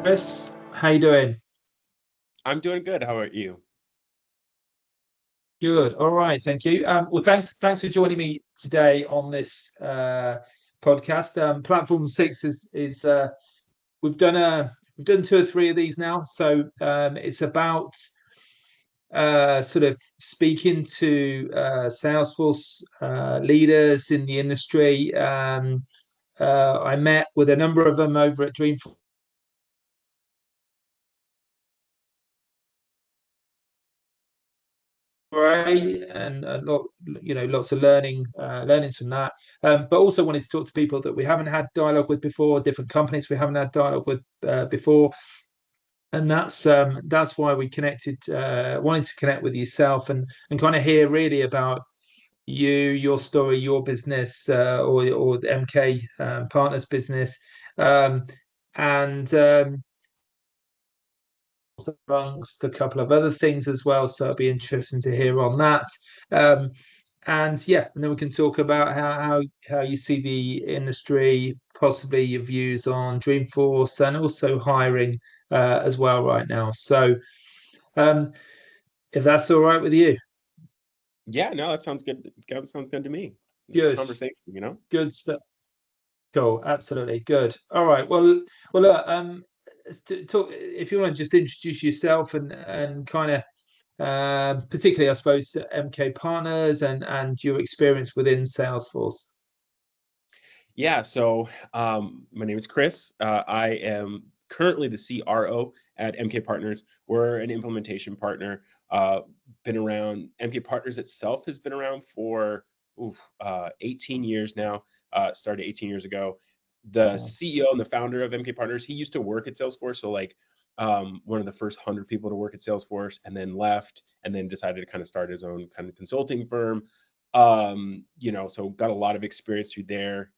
Chris, how you doing? I'm doing good. How about you? Good. All right, thank you. Well, thanks for joining me today on this podcast. Platform Six is we've done two or three of these now, so it's about sort of speaking to Salesforce leaders in the industry. I met with a number of them over at Dreamforce. Great, and lots of learnings from that. But also wanted to talk to people that we haven't had dialogue with before, different companies we haven't had dialogue with before, and that's why we connected, wanting to connect with yourself and kind of hear really about you, your story, your business, or the MK Partners business, um, and amongst a couple of other things as well. So it'll be interesting to hear on that. Um, and yeah, and then we can talk about how you see the industry, possibly your views on Dreamforce, and also hiring as well right now. So um, if that's all right with you, Yeah, no, that sounds good. That sounds good to me. It's a good, conversation. good stuff. Cool, absolutely good. All right. Well, talk, if you want to just introduce yourself and kind of particularly, I suppose, MK Partners and your experience within Salesforce. Yeah, so my name is Chris. I am currently the CRO at MK Partners. We're an implementation partner. Been around, MK Partners itself has been around for 18 years now. Started 18 years ago. The Wow. CEO and the founder of MK Partners, he used to work at Salesforce. So like one of the first 100 people to work at Salesforce, and then left and then decided to kind of start his own kind of consulting firm. So got a lot of experience through there.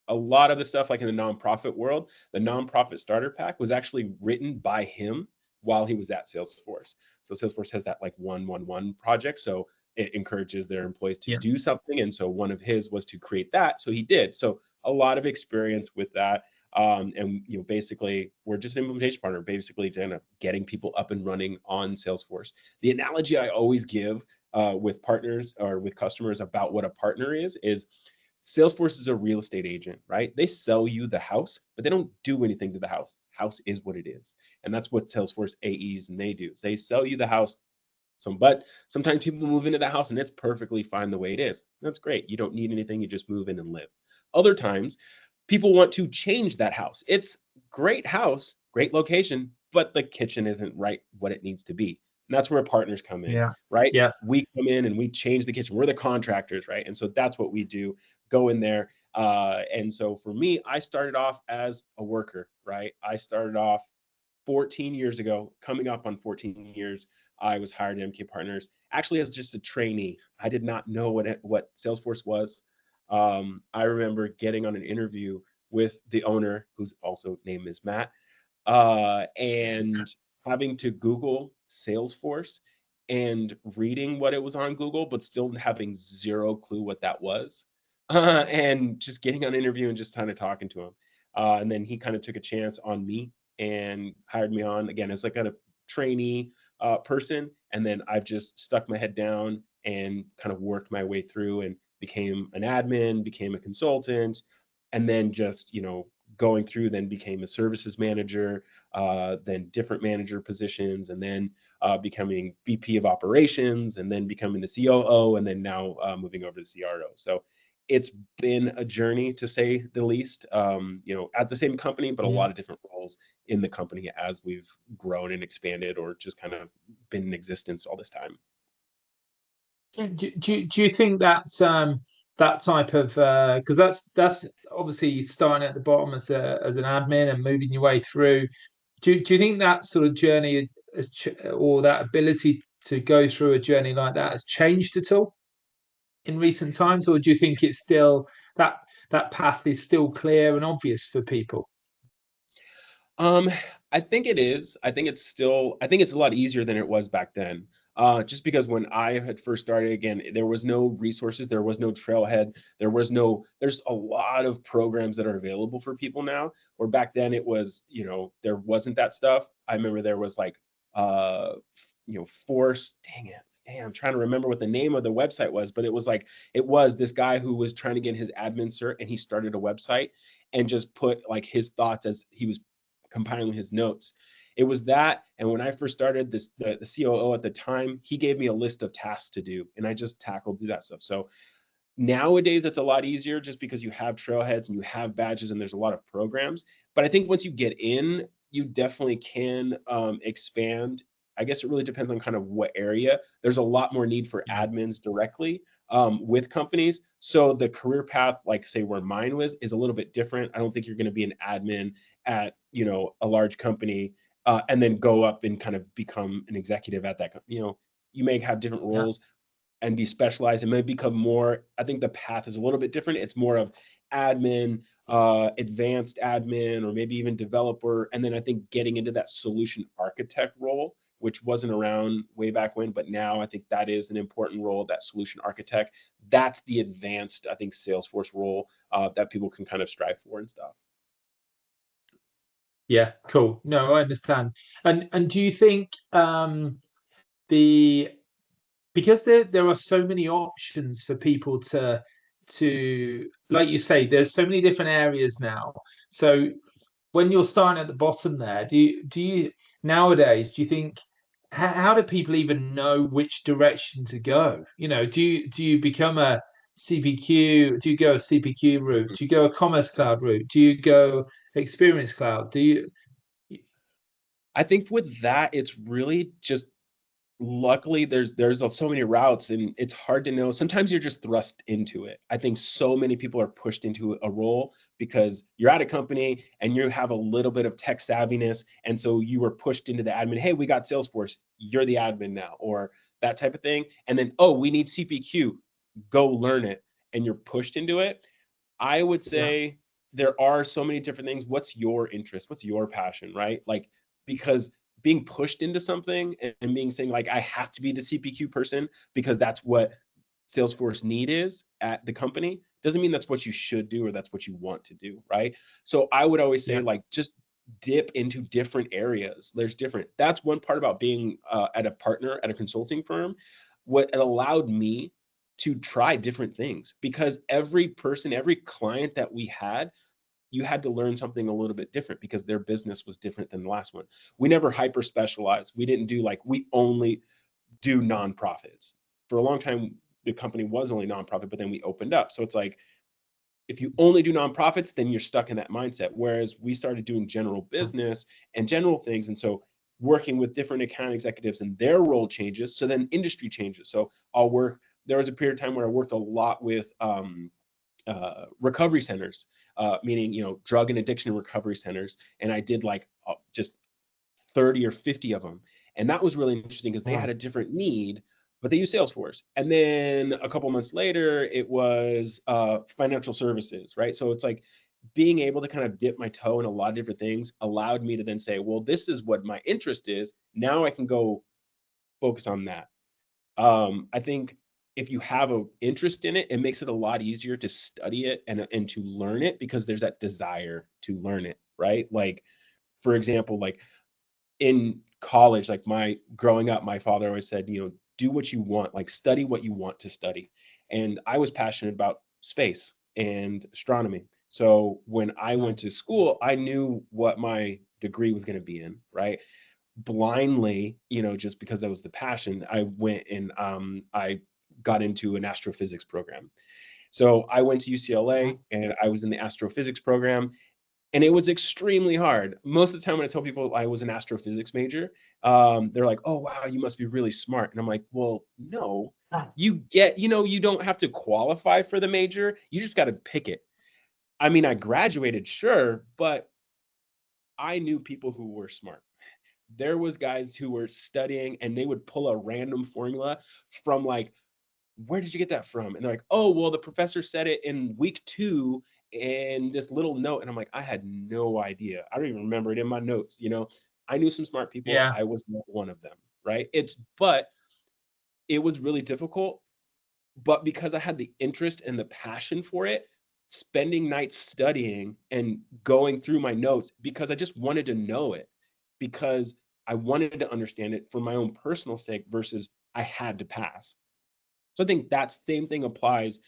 A lot of the stuff like in the nonprofit world, the nonprofit starter pack was actually written by him while he was at Salesforce. So Salesforce has that like 111 project. So it encourages their employees to Yeah. do something. And so one of his was to create that. So he did. So a lot of experience with that. And basically we're just an implementation partner, basically kind of getting people up and running on Salesforce. The analogy I always give with partners or with customers about what a partner is Salesforce is a real estate agent, right? They sell you the house, but they don't do anything to the house. House is what it is. And that's what Salesforce AEs and they do. They sell you the house. But sometimes people move into the house and it's perfectly fine the way it is. That's great. You don't need anything. You just move in and live. Other times, people want to change that house. It's great house, great location, but the kitchen isn't right what it needs to be. And that's where partners come in, Yeah. right? Yeah. We come in and we change the kitchen. We're the contractors, right? And so that's what we do, go in there. And so for me, I started off as a worker, right? I started off 14 years ago, coming up on 14 years. I was hired at MK Partners actually as just a trainee. I did not know what Salesforce was. I remember getting on an interview with the owner, whose also name is Matt, and having to Google Salesforce and reading what it was on Google, but still having zero clue what that was. And just getting on an interview and just kind of talking to him. And then he kind of took a chance on me and hired me on again as like a trainee person. And then I've just stuck my head down and kind of worked my way through and became an admin, became a consultant, and then just, going through, then became a services manager, then different manager positions, and then becoming VP of operations, and then becoming the COO, and then now moving over to CRO. So it's been a journey to say the least, at the same company, but a Yeah. lot of different roles in the company as we've grown and expanded or just kind of been in existence all this time. Do you think that that type of because that's obviously starting at the bottom as an admin and moving your way through. Do you think that sort of journey or that ability to go through a journey like that has changed at all in recent times, or do you think it's still that that path is still clear and obvious for people? Um, I think it is. I think it's a lot easier than it was back then. just because when I had first started, again, there was no resources, there was no trailhead, there's a lot of programs that are available for people now, where back then it was, there wasn't that stuff. I remember there was like, Force, dang it. Hey, I'm trying to remember what the name of the website was, but it was this guy who was trying to get his admin cert, and he started a website and just put like his thoughts as he was compiling his notes. It was that. And when I first started this, the COO at the time, he gave me a list of tasks to do, and I just tackled that stuff. So nowadays it's a lot easier just because you have trailheads and you have badges and there's a lot of programs. But I think once you get in, you definitely can expand. I guess it really depends on kind of what area. There's a lot more need for admins directly with companies. So the career path, like say where mine was, is a little bit different. I don't think you're going to be an admin at, a large company and then go up and kind of become an executive at that company. You may have different roles and be specialized. It may become more, I think the path is a little bit different. It's more of admin, advanced admin, or maybe even developer. And then I think getting into that solution architect role, which wasn't around way back when, but now I think that is an important role, that solution architect. That's the advanced, I think, Salesforce role that people can kind of strive for and stuff. Yeah, cool. No, I understand. And do you think the because there are so many options for people to like you say, there's so many different areas now. So when you're starting at the bottom there, do you nowadays, do you think how do people even know which direction to go? Do you become a CPQ? Do you go a CPQ route? Do you go a Commerce Cloud route? Do you go Experience Cloud? Do you? I think with that, it's really just luckily there's so many routes, and it's hard to know. Sometimes you're just thrust into it. I think so many people are pushed into a role because you're at a company and you have a little bit of tech savviness, and so you were pushed into the admin. Hey, we got Salesforce, you're the admin now, or that type of thing. And then, oh, we need CPQ, go learn it, and you're pushed into it. I would Yeah, say there are so many different things. What's your interest? What's your passion, right? Like, because being pushed into something and being saying like, I have to be the CPQ person because that's what Salesforce need is at the company, doesn't mean that's what you should do or that's what you want to do, right? So I would always say yeah, like, just dip into different areas. That's one part about being at a partner at a consulting firm. What it allowed me to try different things, because every person, every client that we had, you had to learn something a little bit different because their business was different than the last one. We never hyper specialized. We didn't do like, we only do nonprofits. For a long time, the company was only nonprofit, but then we opened up. So it's like, if you only do nonprofits, then you're stuck in that mindset. Whereas we started doing general business and general things. And so working with different account executives and their role changes. So then industry changes. So there was a period of time where I worked a lot with recovery centers, meaning, drug and addiction recovery centers. And I did like just 30 or 50 of them. And that was really interesting because they wow, had a different need, but they use Salesforce. And then a couple months later, it was financial services, right? So it's like being able to kind of dip my toe in a lot of different things allowed me to then say, well, this is what my interest is. Now I can go focus on that. I think if you have an interest in it, it makes it a lot easier to study it and to learn it because there's that desire to learn it, right? Like, for example, like in college, like growing up, my father always said, do what you want, like study what you want to study. And I was passionate about space and astronomy. So when I went to school, I knew what my degree was going to be in, right? Blindly, just because that was the passion, I went and I got into an astrophysics program. So I went to UCLA and I was in the astrophysics program, and it was extremely hard. Most of the time when I tell people I was an astrophysics major, they're like, oh, wow, you must be really smart. And I'm like, well, no, you don't have to qualify for the major. You just got to pick it. I mean, I graduated, sure, but I knew people who were smart. There was guys who were studying and they would pull a random formula from like, where did you get that from? And they're like, oh, well, the professor said it in week 2 in this little note. And I'm like, I had no idea. I don't even remember it in my notes. I knew some smart people. yeah, I was not one of them, right? But it was really difficult, but because I had the interest and the passion for it, spending nights studying and going through my notes because I just wanted to know it, because I wanted to understand it for my own personal sake versus I had to pass. So I think that same thing applies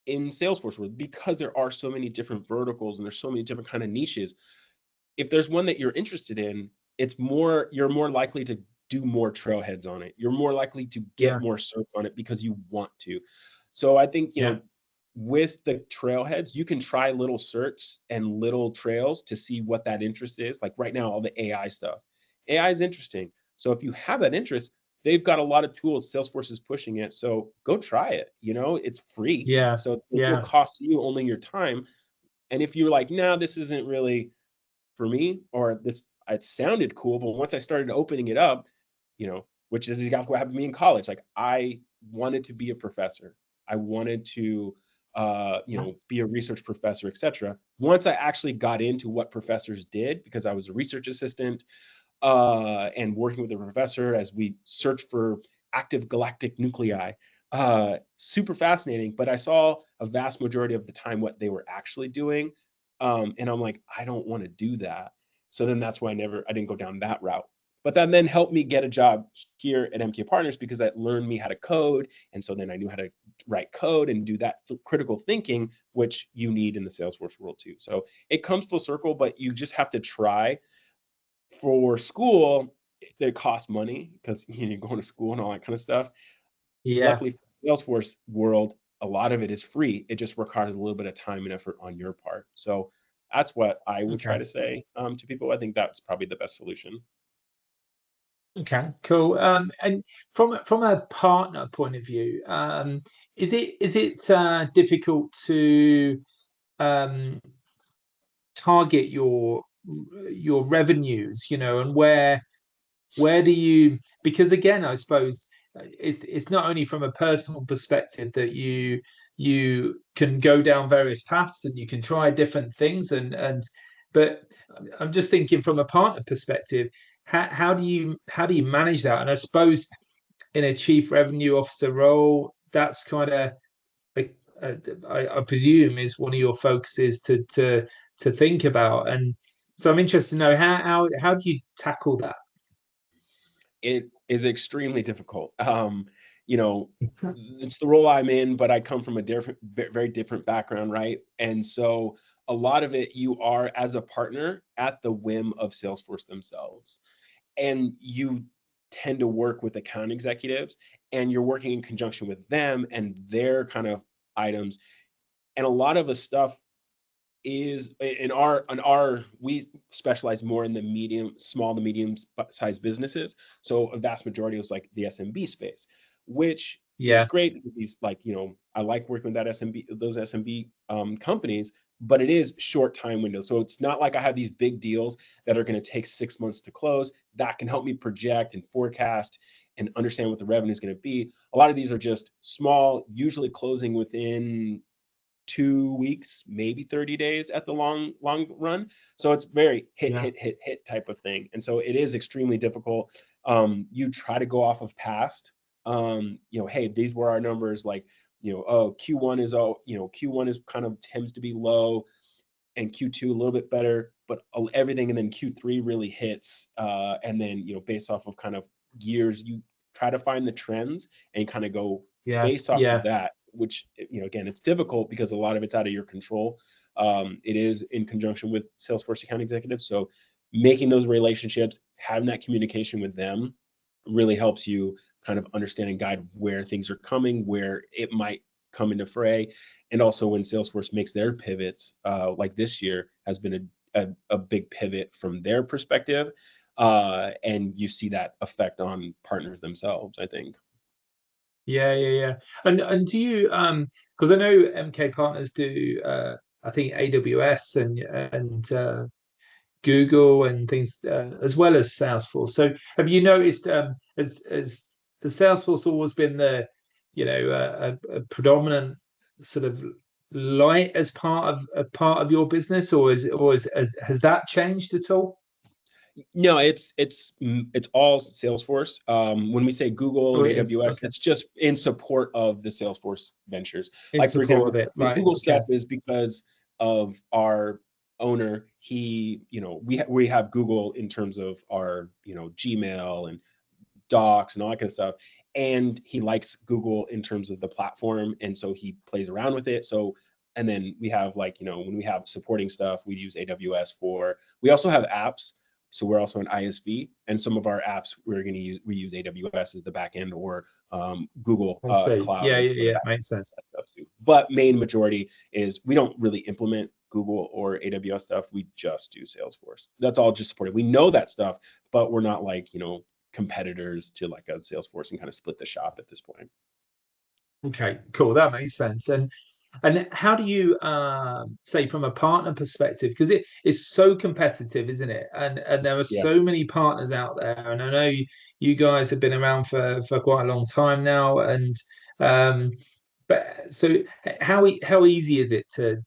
in Salesforce world, because there are so many different verticals and there's so many different kind of niches. If there's one that you're interested in, you're more likely to do more trailheads on it. You're more likely to get more certs on it because you want to. So I think, with the trailheads, you can try little certs and little trails to see what that interest is. Like right now, all the AI stuff. AI is interesting. So if you have that interest, they've got a lot of tools. Salesforce is pushing it. So go try it. It's free. So it will cost you only your time. And if you're like, no, this isn't really for me, or this, it sounded cool, but once I started opening it up, which is exactly what happened to me in college. Like I wanted to be a professor. I wanted to be a research professor, etc. Once I actually got into what professors did, because I was a research assistant and working with a professor as we search for active galactic nuclei, super fascinating. But I saw a vast majority of the time what they were actually doing, and I'm like, I don't want to do that. So then that's why I didn't go down that route. But that then helped me get a job here at MK Partners, because that learned me how to code. And so then I knew how to write code and do that critical thinking, which you need in the Salesforce world too. So it comes full circle, but you just have to try. For school, it costs money because you're going to school and all that kind of stuff. Luckily, for the Salesforce world, a lot of it is free. It just requires a little bit of time and effort on your part. So that's what I would try to say to people. I think that's probably the best solution. Okay, cool. And from a partner point of view, is it difficult to target your revenues, and where do you, because again, I suppose it's not only from a personal perspective that you can go down various paths and you can try different things, but I'm just thinking from a partner perspective, how do you manage that? And I suppose in a chief revenue officer role, that's kind of I presume is one of your focuses to think about. And so I'm interested to know how do you tackle that? It is extremely difficult. It's the role I'm in, but I come from a very different background, right? And so a lot of it, you are as a partner at the whim of Salesforce themselves, and you tend to work with account executives, and you're working in conjunction with them and their kind of items. And a lot of the stuff is we specialize more in the small to medium sized businesses. So a vast majority was like the SMB space, which is great because these, like, I like working with those SMB companies, but it is short time window. So it's not like I have these big deals that are going to take 6 months to close that can help me project and forecast and understand what the revenue is going to be. A lot of these are just small, usually closing within 2 weeks, maybe 30 days at the long run. So it's very hit type of thing. And so it is extremely difficult. You try to go off of past, hey, these were our numbers, like, Q1 is kind of tends to be low, and Q2 a little bit better, but everything, and then Q3 really hits. And then, based off of kind of years, you try to find the trends and kind of go based off of that, which, again, it's difficult because a lot of it's out of your control. It is in conjunction with Salesforce account executives. So making those relationships, having that communication with them really helps you kind of understand and guide where things are coming, where it might come into fray. And also when Salesforce makes their pivots, like this year has been a big pivot from their perspective. And you see that effect on partners themselves, I think. Yeah. And do you because I know MK Partners do I think AWS and Google and things as well as Salesforce. So have you noticed has the Salesforce always been the a predominant sort of light as part of your business, or has that changed at all? No, it's all Salesforce. When we say Google Oh, and it is. AWS, Okay. it's just in support of the Salesforce ventures. In Like for support of example, it, the right? Google Okay. stuff is because of our owner. He, we have Google in terms of our, Gmail and Docs and all that kind of stuff. And he likes Google in terms of the platform, and so he plays around with it. So, and then we have like, when we have supporting stuff, we use AWS for. We also have apps. So we're also an ISV, and some of our apps we use AWS as the backend, or Google I see. Cloud Yeah, as yeah, sort of yeah. that Makes sense. stuff too. But main majority is we don't really implement Google or AWS stuff. We just do Salesforce. That's all just supported. We know that stuff, but we're not like, competitors to like a Salesforce and kind of split the shop at this point. Okay, cool. That makes sense. And how do you say from a partner perspective, because it is so competitive, isn't it? And there are Yeah. so many partners out there, and I know you guys have been around for quite a long time now. And but so how easy is it to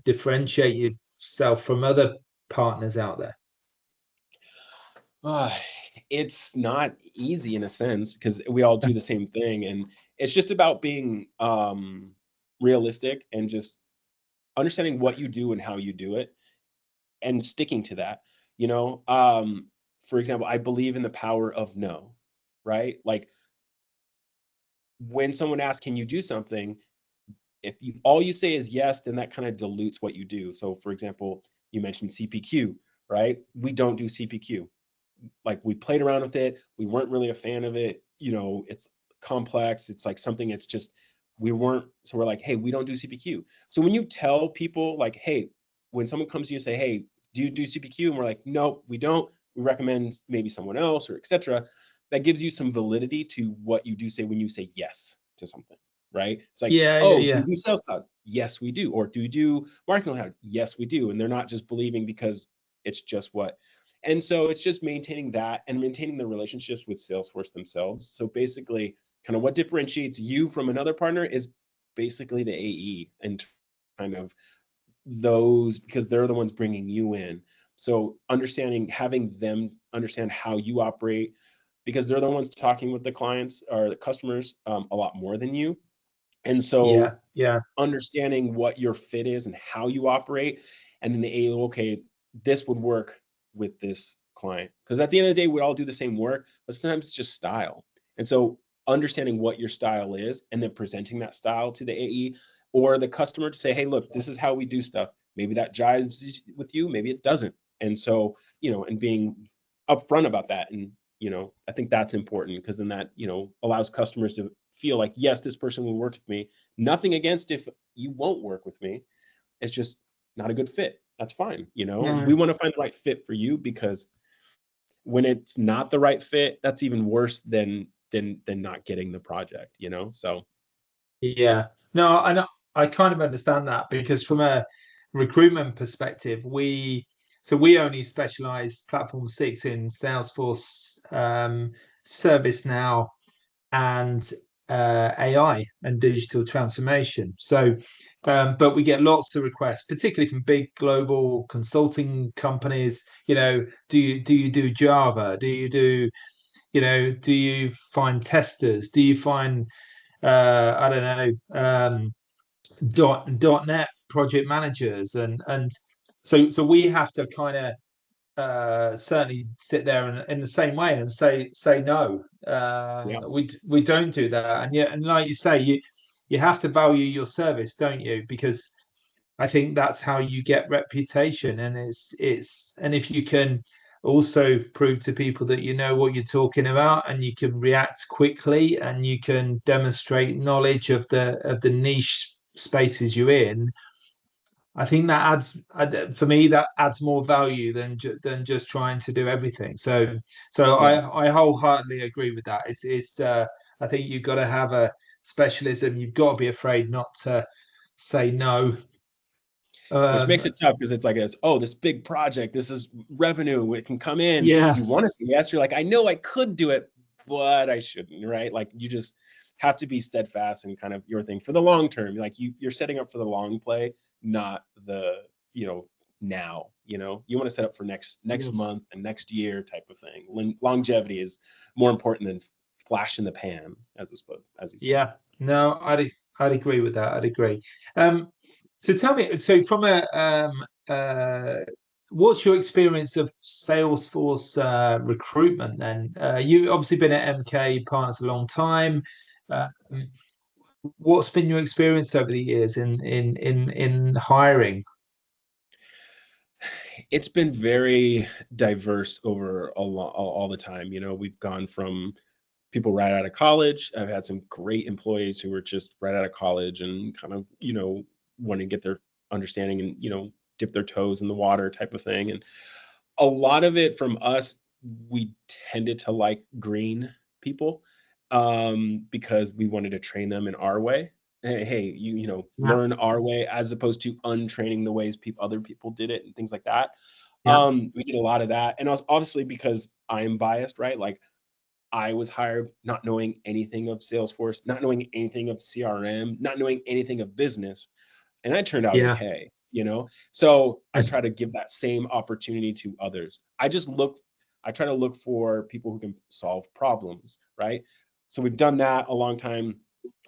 differentiate yourself from other partners out there? Uh, it's not easy in a sense because we all do the same thing, and it's just about being realistic and just understanding what you do and how you do it and sticking to that. For example, I believe in the power of no, right? Like when someone asks, can you do something? If all you say is yes, then that kind of dilutes what you do. So for example, you mentioned CPQ, right? We don't do CPQ. Like we played around with it. We weren't really a fan of it. It's complex. It's like something it's just, we weren't, so we're like, hey, we don't do CPQ. So when you tell people like, hey, when someone comes to you and say, hey, do you do CPQ? And we're like, nope, we don't. We recommend maybe someone else or etc. That gives you some validity to what you do say when you say yes to something, right? It's like, Yeah, yeah, oh, do you yeah. do Sales Cloud? Yes, we do. Or do you do Marketing Cloud? Yes, we do. And they're not just believing because it's just what. And so it's just maintaining that and maintaining the relationships with Salesforce themselves. So basically, kind of what differentiates you from another partner is basically the AE and kind of those, because they're the ones bringing you in. So having them understand how you operate, because they're the ones talking with the clients or the customers a lot more than you. And so Yeah, yeah. understanding what your fit is and how you operate, and then the AE, okay, this would work with this client. Because at the end of the day, we all do the same work, but sometimes it's just style. And so understanding what your style is and then presenting that style to the AE or the customer to say, hey, look, this is how we do stuff. Maybe that jives with you, maybe it doesn't. And so, and being upfront about that. And, I think that's important because then that, allows customers to feel like, yes, this person will work with me. Nothing against if you won't work with me. It's just not a good fit. That's fine. Yeah. We want to find the right fit for you, because when it's not the right fit, that's even worse than not getting the project, So Yeah. No, I know, I kind of understand that because from a recruitment perspective, we only specialize platform six in Salesforce, ServiceNow, and AI and digital transformation. So, but we get lots of requests, particularly from big global consulting companies. Do you do Java? Do you find testers? Do you find I don't know, .NET project managers, and so we have to kind of certainly sit there and in the same way and say no. yeah, We don't do that, and yet, and like you say, you have to value your service, don't you? Because I think that's how you get reputation, and and if you can also prove to people that you know what you're talking about and you can react quickly and you can demonstrate knowledge of the niche spaces you're in. I think that for me, that adds more value than just trying to do everything. So yeah. I wholeheartedly agree with that. It's I think you've got to have a specialism. You've got to be afraid not to say no. Which makes Um, it tough because it's like, this big project, this is revenue, it can come in. yeah, You want to say yes, you're like, I know I could do it, but I shouldn't, right? Like you just have to be steadfast and kind of your thing for the long term. Like you're setting up for the long play, not the, now. You know, you want to set up for next Yes. month and next year type of thing. Longevity is more important than flash in the pan, as you say. Yeah. No, I'd agree with that. I'd agree. So tell me, so from a what's your experience of Salesforce recruitment then? You obviously been at MK Partners a long time. Uh, what's been your experience over the years in hiring? It's been very diverse over all the time. You know, we've gone from people right out of college. I've had some great employees who were just right out of college and kind of, you know, wanting to get their understanding and, you know, dip their toes in the water type of thing. And a lot of it from us, we tended to like green people, because we wanted to train them in our way. Hey, you know, Yeah. learn our way, as opposed to untraining the ways other people did it and things like that. Yeah. We did a lot of that. And also, obviously, because I'm biased, right? Like, I was hired not knowing anything of Salesforce, not knowing anything of CRM, not knowing anything of business, and I turned out Yeah. okay, you know? So I try to give that same opportunity to others. I try to look for people who can solve problems, right? So we've done that a long time.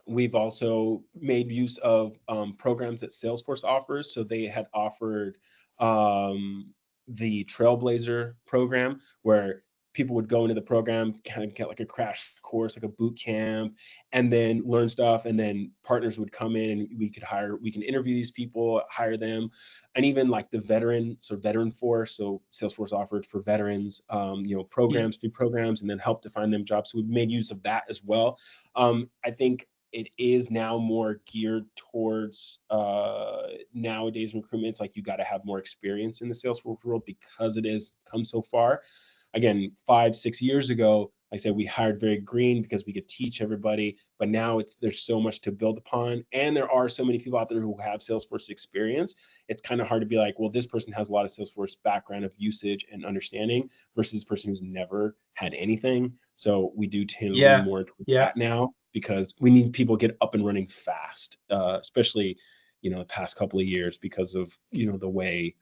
We've also made use of programs that Salesforce offers. So they had offered the Trailblazer program, where people would go into the program, kind of get like a crash course, like a boot camp, and then learn stuff. And then partners would come in and we can interview these people, hire them. And even like the veteran force. So Salesforce offered for veterans, you know, free programs, and then help to find them jobs. So we've made use of that as well. I think it is now more geared towards nowadays recruitment. It's like you got to have more experience in the Salesforce world because it has come so far. Again, 5-6 years ago, like I said, we hired very green because we could teach everybody, but now there's so much to build upon, and there are so many people out there who have Salesforce experience. It's kind of hard to be like, well, this person has a lot of Salesforce background of usage and understanding versus this person who's never had anything. So we do tend to lean Yeah. more towards Yeah. that now, because we need people to get up and running fast, especially, you know, the past couple of years, because of, you know, the way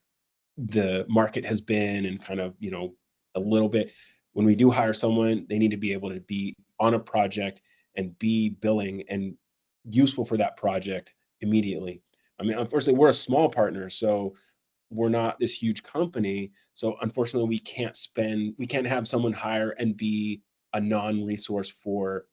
the market has been, and kind of, you know, a little bit, when we do hire someone, they need to be able to be on a project and be billing and useful for that project immediately. I mean, unfortunately, we're a small partner, so we're not this huge company. So unfortunately, we can't have someone hire and be a non-resource for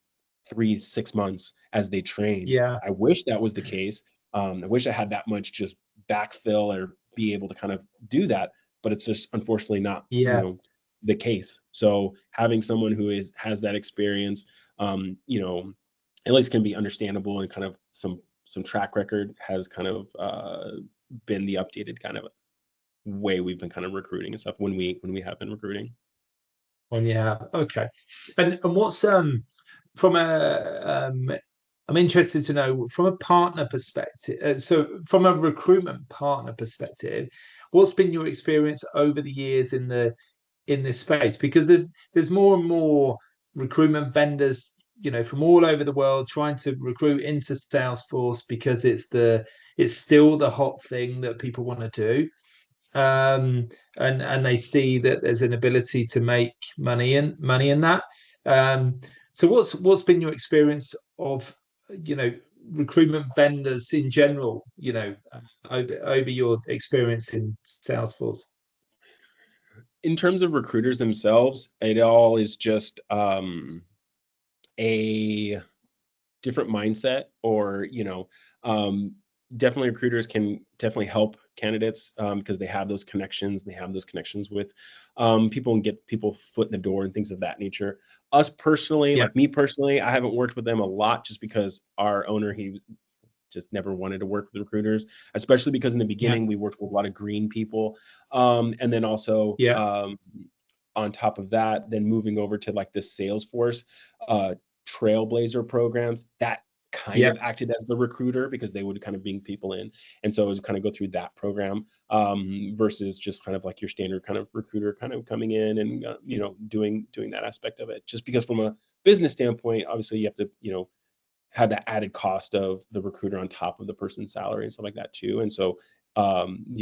3-6 months as they train. Yeah. I wish that was the case. I wish I had that much just backfill or be able to kind of do that, but it's just unfortunately not, you Yeah. know, the case. So having someone who has that experience, you know, at least can be understandable, and kind of some track record, has kind of been the updated kind of way we've been kind of recruiting and stuff when we have been recruiting. Well, yeah. Okay. And what's from a I'm interested to know from a partner perspective. So from a recruitment partner perspective, what's been your experience over the years in this space? Because there's more and more recruitment vendors, you know, from all over the world trying to recruit into Salesforce because it's still the hot thing that people want to do. And they see that there's an ability to make money in that. So what's been your experience of, you know, recruitment vendors in general, you know, over your experience in Salesforce? In terms of recruiters themselves, it all is just a different mindset, or, you know, definitely recruiters can definitely help candidates, because they have those connections. They have those connections with people, and get people foot in the door and things of that nature. Us personally, Yeah. like me personally, I haven't worked with them a lot, just because our owner, he just never wanted to work with recruiters, especially because in the Yeah. beginning we worked with a lot of green people, and then also, Yeah. on top of that, then moving over to like the Salesforce uh, Trailblazer program, that kind Yeah. of acted as the recruiter, because they would kind of bring people in, and so it was kind of go through that program, versus just kind of like your standard kind of recruiter kind of coming in and, you know, doing that aspect of it. Just because from a business standpoint, obviously you have to, you know, have that added cost of the recruiter on top of the person's salary and stuff like that too. And so, you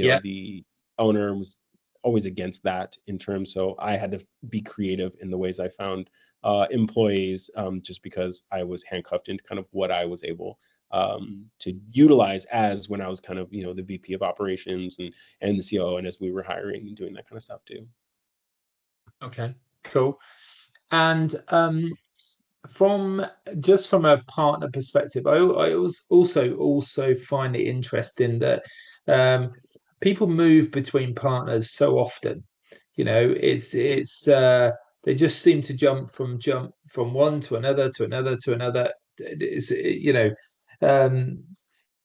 know, Yeah. owner was always against that in terms. So I had to be creative in the ways I found employees, just because I was handcuffed into kind of what I was able to utilize as when I was kind of, the VP of operations and the COO, and as we were hiring and doing that kind of stuff too. Okay, cool. And from a partner perspective, I also find it interesting that people move between partners so often. It's they just seem to jump from one to another to another to another. It's,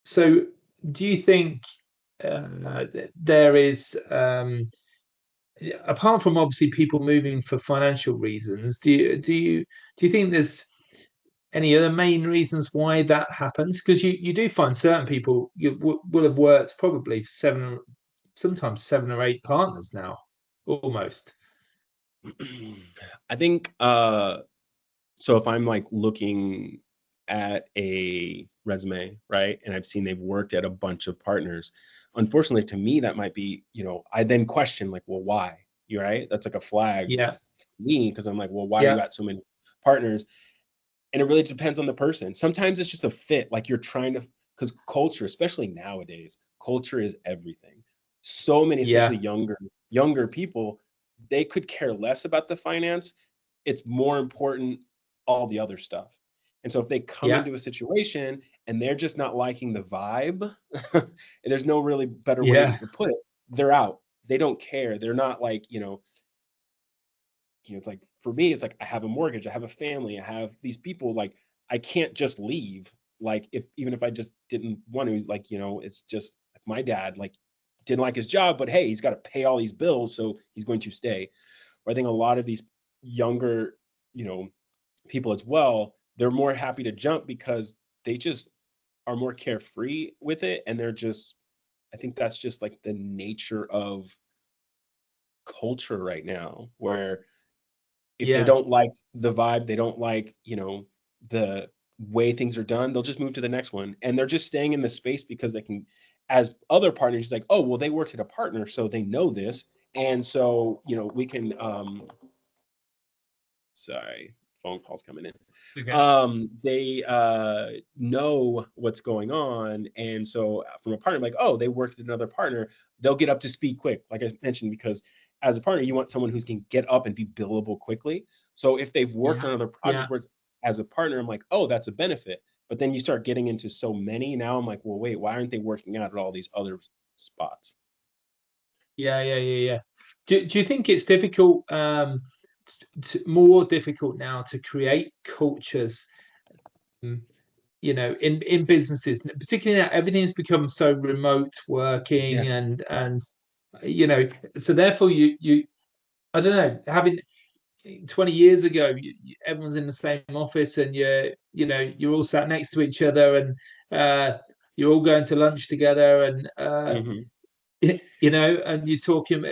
so do you think there is apart from obviously people moving for financial reasons, do you think there's any other main reasons why that happens? Because you do find certain people will have worked probably sometimes 7 or 8 partners now, almost. I think so if I'm like looking at a resume, right, and I've seen they've worked at a bunch of partners, unfortunately to me that might be, I then question like, well, why? You're right. That's like a flag Yeah, for me, because I'm like, well, why are you yeah, at so many partners? And it really depends on the person. Sometimes it's just a fit, like you're trying to, because culture, especially nowadays, culture is everything. So many, especially yeah, younger people, they could care less about the finance. It's more important all the other stuff. And so if they come yeah, into a situation and they're just not liking the vibe, and there's no really better way yeah, to put it, they're out. They don't care. They're not like, it's like, for me, it's like I have a mortgage, I have a family, I have these people, like I can't just leave. Like if even if I just didn't want to, like, it's just like my dad, like, didn't like his job, but hey, he's got to pay all these bills, so he's going to stay. Or I think a lot of these younger, people as well, they're more happy to jump because they just are more carefree with it, and they're just, I think that's just like the nature of culture right now, where if they yeah, don't like the vibe, they don't like, the way things are done, they'll just move to the next one. And they're just staying in the space because they can, as other partners, like, oh, well, they worked at a partner, so they know this. And so, we can, sorry, phone calls coming in. okay, They know what's going on. And so from a partner, like, oh, they worked at another partner, they'll get up to speed quick, like I mentioned, because as a partner, you want someone who can get up and be billable quickly. So if they've worked yeah, on other yeah, projects where as a partner, I'm like, oh, that's a benefit. But then you start getting into so many. Now I'm like, well, wait, why aren't they working out at all these other spots? yeah, yeah, yeah, yeah. Do you think it's difficult, more difficult now to create cultures, um, in businesses, particularly now everything's become so remote working, Yes. and you know, so therefore you I don't know, having 20 years ago, everyone's in the same office, and you're all sat next to each other, and you're all going to lunch together, and Hmm. and you're talking.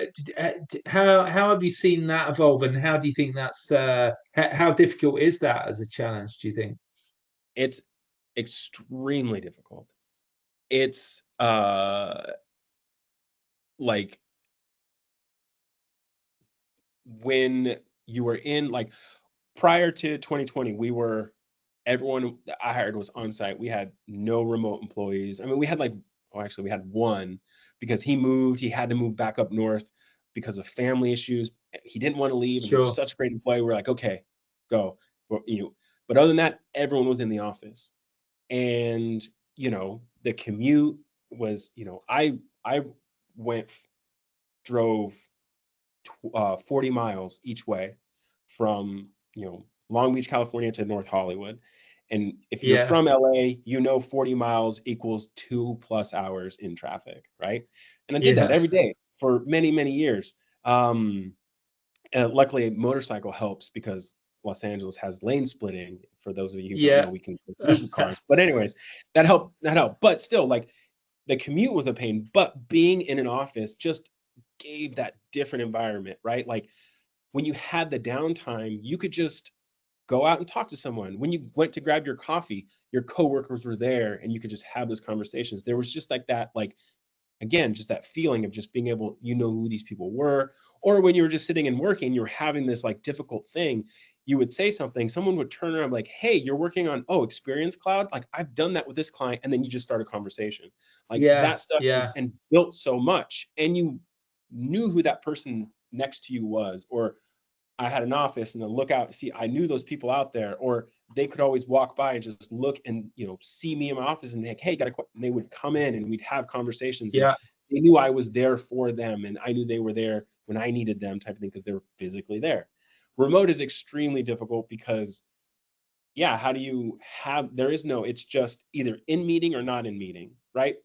How have you seen that evolve, and how do you think that's how difficult is that as a challenge? Do you think? It's extremely difficult. It's like when you were in, like, prior to 2020, everyone that I hired was on site. We had no remote employees. I mean, we had like, oh, actually, we had one because he moved. He had to move back up north because of family issues. He didn't want to leave, and he was Sure. such a great employee. We're like, okay, go. Well, but other than that, everyone was in the office, and the commute was, I went drove 40 miles each way from, Long Beach, California to North Hollywood. And if you're Yeah. from LA, 40 miles equals 2+ hours in traffic, right? And I did that Yeah. every day for many, many years. And luckily, a motorcycle helps because Los Angeles has lane splitting. For those of you who don't know, Yeah. we can move cars. But anyways, that helped. That helped. But still, like, the commute was a pain. But being in an office just gave that different environment, right? Like when you had the downtime, you could just go out and talk to someone. When you went to grab your coffee, your coworkers were there and you could just have those conversations. There was just like that, like again, just that feeling of just being able, you know, who these people were, or when you were just sitting and working, you were having this like difficult thing, you would say something, someone would turn around like, hey, you're working on, oh, Experience Cloud, like I've done that with this client, and then you just start a conversation like Yeah, that stuff, yeah, and built so much, and you knew who that person next to you was, or I had an office and then look out, see, I knew those people out there, or they could always walk by and just look and, you know, see me in my office and like, hey, and they would come in and we'd have conversations, and yeah, they knew I was there for them and I knew they were there when I needed them, type of thing, because they're physically there. Remote is extremely difficult because, yeah, how do you have, there is no, it's just either in meeting or not in meeting, right?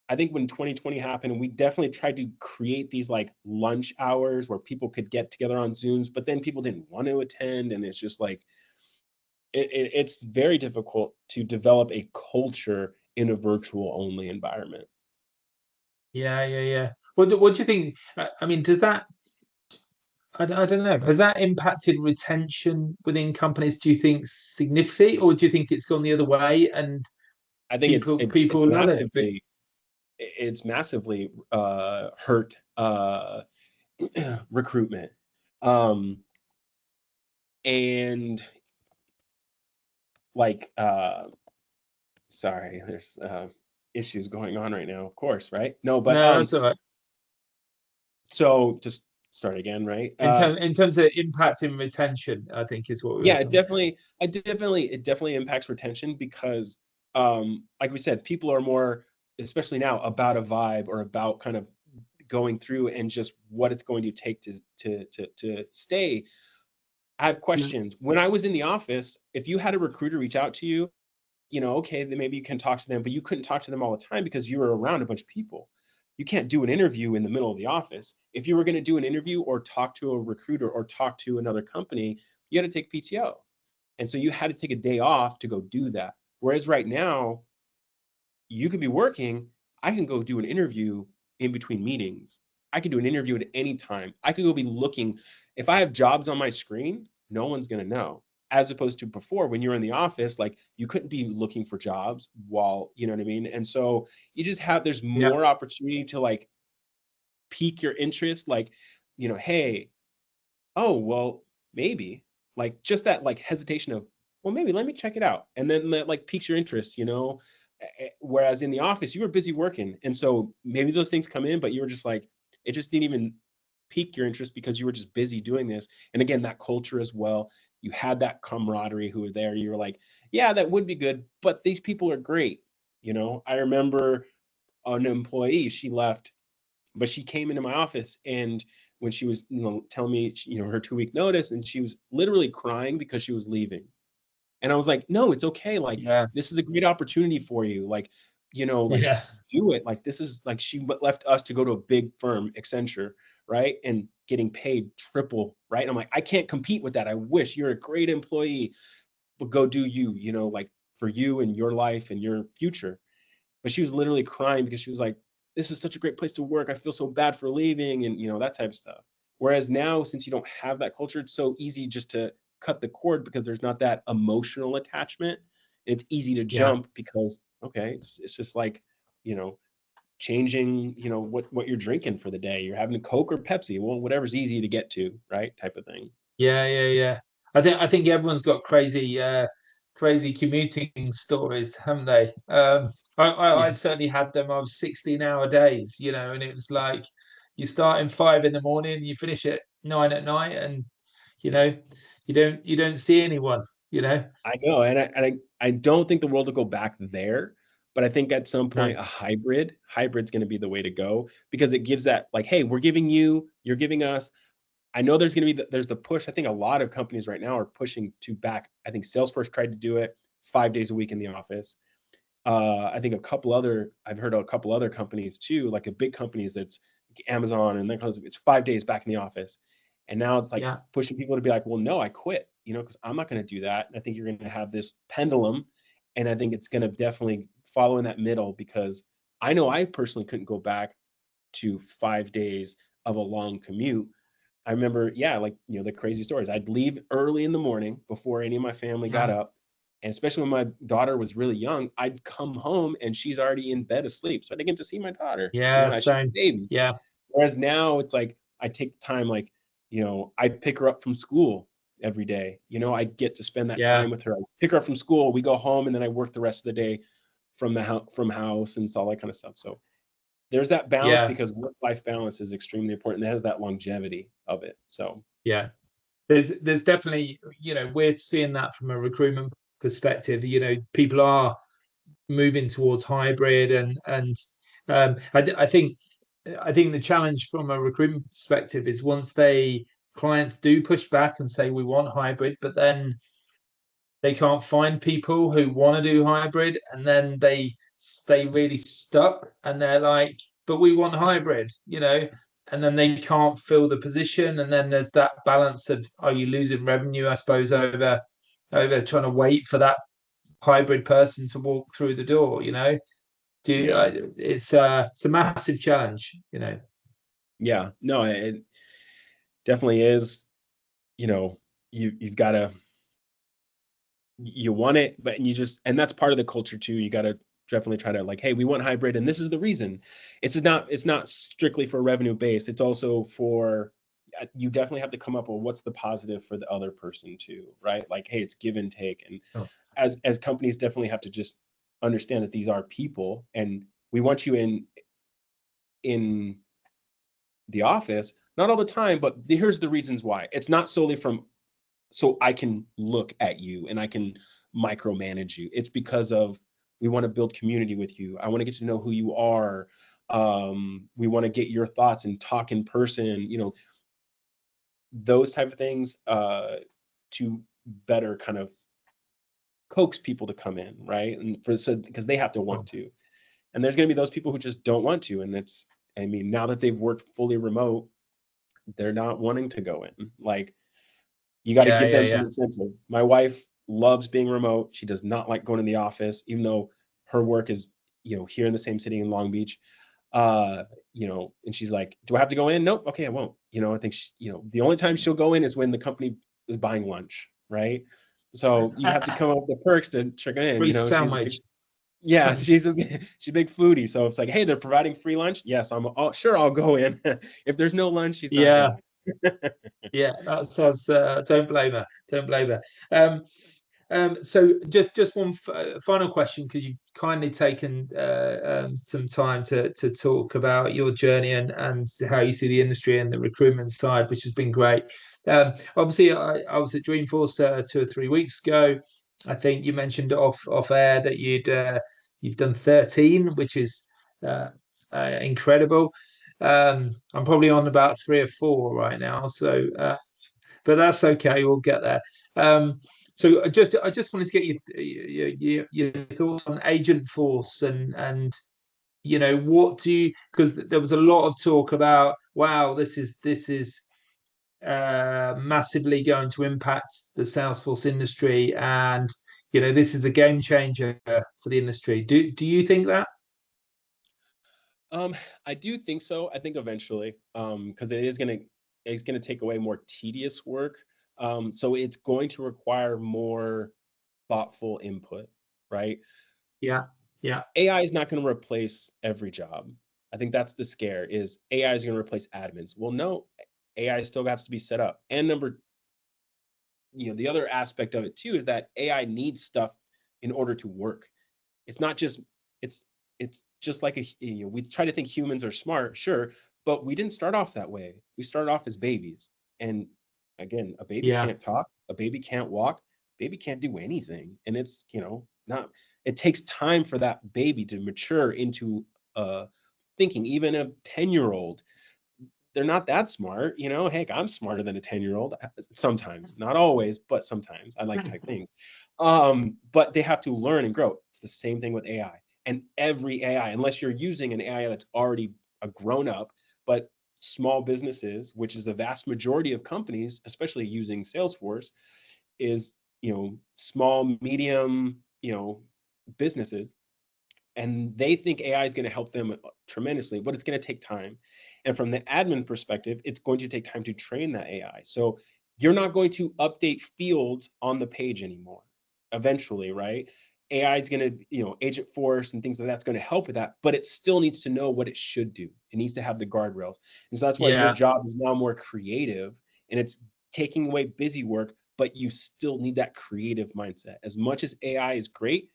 I think when 2020 happened, we definitely tried to create these like lunch hours where people could get together on Zooms, but then people didn't want to attend. And it's just like, it's very difficult to develop a culture in a virtual only environment. yeah, yeah, yeah. What do you think? I mean, does that, I don't know, has that impacted retention within companies, do you think, significantly, or do you think it's gone the other way and I think people love it? it's massively hurt recruitment. Um, and like sorry, there's issues going on right now, of course, right? No, but No, that's all right. so just start again, right? In terms of impacting retention, I think is what we were Yeah, talking it definitely impacts retention because like we said, people are more, especially now, about a vibe or about kind of going through and just what it's going to take to stay. I have about. questions. When I was in the office, if you had a recruiter reach out to you, you know, okay, then maybe you can talk to them, but you couldn't talk to them all the time because you were around a bunch of people. You can't do an interview in the middle of the office. If you were going to do an interview or talk to a recruiter or talk to another company, you had to take PTO. And so you had to take a day off to go do that. Whereas right now, you could be working. I can go do an interview in between meetings. I can do an interview at any time. I could go be looking. If I have jobs on my screen, no one's going to know. As opposed to before, when you're in the office, like you couldn't be looking for jobs while, you know what I mean? And so you just have, there's Yeah, more opportunity to like pique your interest. Like, you know, hey, oh, well, maybe, like just that like hesitation of, well, maybe let me check it out. And then that like piques your interest, you know? Whereas in the office, you were busy working. And so maybe those things come in, but you were just like, it just didn't even pique your interest because you were just busy doing this. And again, that culture as well. You had that camaraderie who were there. You were like, yeah, that would be good, but these people are great. You know, I remember an employee, she left, but she came into my office, and when she was, you know, telling me, you know, her 2 week notice, and she was literally crying because she was leaving. And I was like, no, it's okay. Like, yeah, this is a great opportunity for you. Like, you know, like yeah, do it. Like, this is like, she left us to go to a big firm, Accenture, right? And getting paid triple, right? And I'm like, I can't compete with that. I wish. You're a great employee, but go do you, you know, like for you and your life and your future. But she was literally crying because she was like, this is such a great place to work. I feel so bad for leaving, and, you know, that type of stuff. Whereas now, since you don't have that culture, it's so easy just to cut the cord because there's not that emotional attachment. It's easy to yeah. jump because, okay, it's just like, you know, changing, you know, what you're drinking for the day. You're having a Coke or Pepsi, well, whatever's easy to get to, right? Type of thing. Yeah, yeah, yeah. I think everyone's got crazy commuting stories, haven't they? I Yeah. certainly had them. I was 16-hour days, you know, and it was like you start in 5 in the morning, you finish at 9 at night, and you know, you don't see anyone, you know. I know, and I don't think the world will go back there, but I think at some No. point a hybrid's going to be the way to go because it gives that like, hey, we're giving you, you're giving us. I know there's going to be there's the push. I think a lot of companies right now are pushing to back. I think Salesforce tried to do it 5 days a week in the office. I think I've heard a couple other companies too, like a big companies that's like Amazon and that kind of, it's 5 days back in the office. And now it's like Yeah, pushing people to be like, well, no, I quit, you know, because I'm not going to do that. And I think you're going to have this pendulum. And I think it's going to definitely follow in that middle because I know I personally couldn't go back to 5 days of a long commute. I remember, yeah, like, you know, the crazy stories. I'd leave early in the morning before any of my family got yeah, up, And especially when my daughter was really young, I'd come home and she's already in bed asleep. So I didn't get to see my daughter, Yeah, as she's a same. baby. Yeah, Whereas now it's like, I take the time, like, I pick her up from school every day. I get to spend that yeah, time with her. I pick her up from school, we go home, and then I work the rest of the day from house and all that kind of stuff. So there's that balance, yeah, because work-life balance is extremely important. It has that longevity of it. So yeah. There's definitely, we're seeing that from a recruitment perspective. People are moving towards hybrid, and I think the challenge from a recruitment perspective is once clients do push back and say we want hybrid, but then they can't find people who want to do hybrid, and then they stay really stuck, and they're like, but we want hybrid, and then they can't fill the position, and then there's that balance of, are you losing revenue, I suppose, over trying to wait for that hybrid person to walk through the door, yeah, it's a massive challenge. yeah, no, it definitely is. You've got to, you want it, but and that's part of the culture too. You got to definitely try to, like, hey, we want hybrid, and this is the reason. It's not strictly for revenue based. It's also for, you definitely have to come up with what's the positive for the other person too, right? Like, hey, it's give and take. And Oh. as companies definitely have to just understand that these are people, and we want you in the office, not all the time, but here's the reasons why. It's not solely so I can look at you and I can micromanage you. It's because of, we want to build community with you. I want to get to know who you are. We want to get your thoughts and talk in person, those type of things, to better kind of coax people to come in, right? And because they have to want to. And there's going to be those people who just don't want to. And now that they've worked fully remote, they're not wanting to go in. Like, you got to Yeah, give yeah, them some yeah. incentive. My wife loves being remote. She does not like going to the office, even though her work is, here in the same city in Long Beach. And she's like, do I have to go in? Nope. Okay, I won't. I think the only time she'll go in is when the company is buying lunch, right? So you have to come up with the perks to check in. Free She's like, sandwich. yeah, she's a big foodie. So it's like, hey, they're providing free lunch. Yes, sure, I'll go in. If there's no lunch, she's not Yeah, going. yeah. That sounds. Don't blame her. Don't blame her. So just one final question, because you've kindly taken some time to talk about your journey and how you see the industry and the recruitment side, which has been great. Obviously, I was at Dreamforce 2 or 3 weeks ago. I think you mentioned off air that you've done 13, which is uh, incredible. I'm probably on about 3 or 4 right now, so but that's okay. We'll get there. So I just wanted to get your thoughts on Agent Force, and what do you, because there was a lot of talk about, wow, this is massively going to impact the Salesforce industry, and this is a game changer for the industry. Do you think that? I do think so. I think eventually, because it's gonna take away more tedious work. So it's going to require more thoughtful input, right? Yeah, yeah, AI is not going to replace every job. I think that's the scare, is AI is going to replace admins. Well, no, AI still has to be set up. And the other aspect of it too is that AI needs stuff in order to work. It's not just it's it's just like we try to think humans are smart, sure, but we didn't start off that way. We started off as babies. And again, a baby yeah, can't talk, a baby can't walk, baby can't do anything. And it's, not, it takes time for that baby to mature into thinking. Even a 10-year-old, they're not that smart, heck, I'm smarter than a 10-year-old sometimes, not always, but sometimes. I like to think. But they have to learn and grow. It's the same thing with AI. And every AI, unless you're using an AI that's already a grown up, but small businesses, which is the vast majority of companies, especially using Salesforce, is, small, medium, businesses, and they think AI is going to help them tremendously, but it's going to take time. And from the admin perspective, it's going to take time to train that AI. So you're not going to update fields on the page anymore. eventually, right? AI is going to, Agent Force and things like that's going to help with that, but it still needs to know what it should do. It needs to have the guardrails. And so that's why your job is now more creative, and it's taking away busy work, but you still need that creative mindset. As much as AI is great,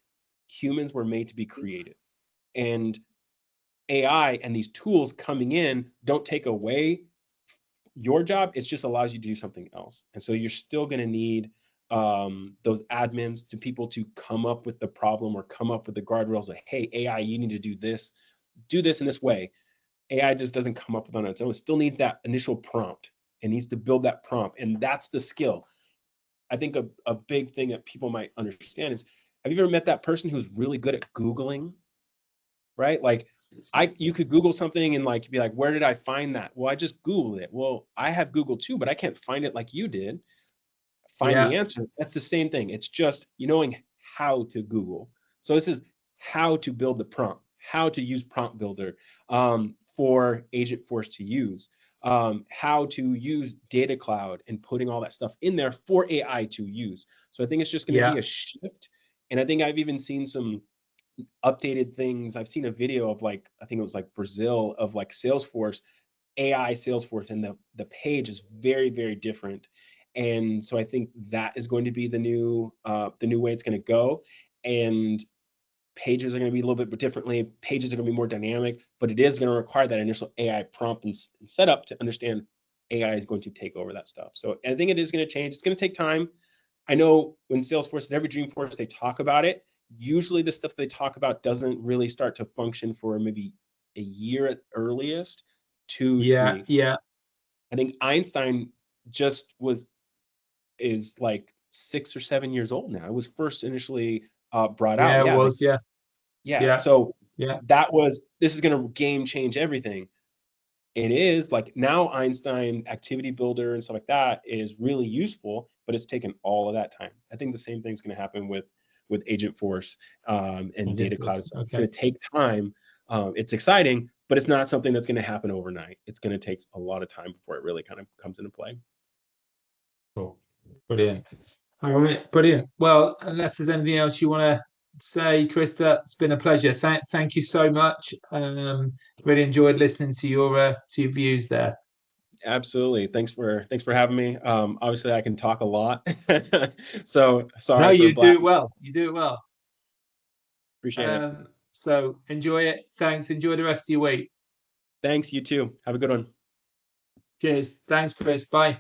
humans were made to be creative. And AI and these tools coming in don't take away your job. It just allows you to do something else. And so you're still going to need those admins, to people to come up with the problem or come up with the guardrails like, hey, AI, you need to do this in this way. AI just doesn't come up with on its own. It still needs that initial prompt. It needs to build that prompt. And that's the skill. I think a big thing that people might understand is, have you ever met that person who's really good at Googling, right? Like you could Google something and like be like, where did I find that? Well, I just Googled it. Well, I have Google too, but I can't find it like you did. Find the answer. That's the same thing. It's just knowing how to Google. So this is how to build the prompt, how to use Prompt Builder for Agent Force to use, how to use Data Cloud and putting all that stuff in there for AI to use. So I think it's just going to be a shift. And I think I've even seen some updated things. I've seen a video of like, I think it was like Brazil, of like Salesforce, AI Salesforce, and the page is very, very different. And so I think that is going to be the new way it's going to go. And pages are going to be a little bit differently. Pages are going to be more dynamic, but it is going to require that initial AI prompt and setup to understand AI is going to take over that stuff. So I think it is going to change. It's going to take time. I know when Salesforce and every Dreamforce, they talk about it. Usually the stuff they talk about doesn't really start to function for maybe a year at earliest, 2, 3. Yeah. I think Einstein is like 6 or 7 years old now. It was first initially brought out. Yeah, it was. So this is going to game change everything. It is like now Einstein Activity Builder and stuff like that is really useful, but it's taken all of that time. I think the same thing's going to happen with Agent Force and Data Cloud. It's going to take time. It's exciting, but it's not something that's going to happen overnight. It's going to take a lot of time before it really kind of comes into play. Cool. Brilliant. All right, brilliant. Well, unless there's anything else you want to say, Krista, it's been a pleasure. Thank you so much. Really enjoyed listening to your views there. Absolutely. Thanks for having me. Obviously, I can talk a lot, so sorry. No, you do it well. You do it well. Appreciate it. So enjoy it. Thanks. Enjoy the rest of your week. Thanks. You too. Have a good one. Cheers. Thanks, Chris. Bye.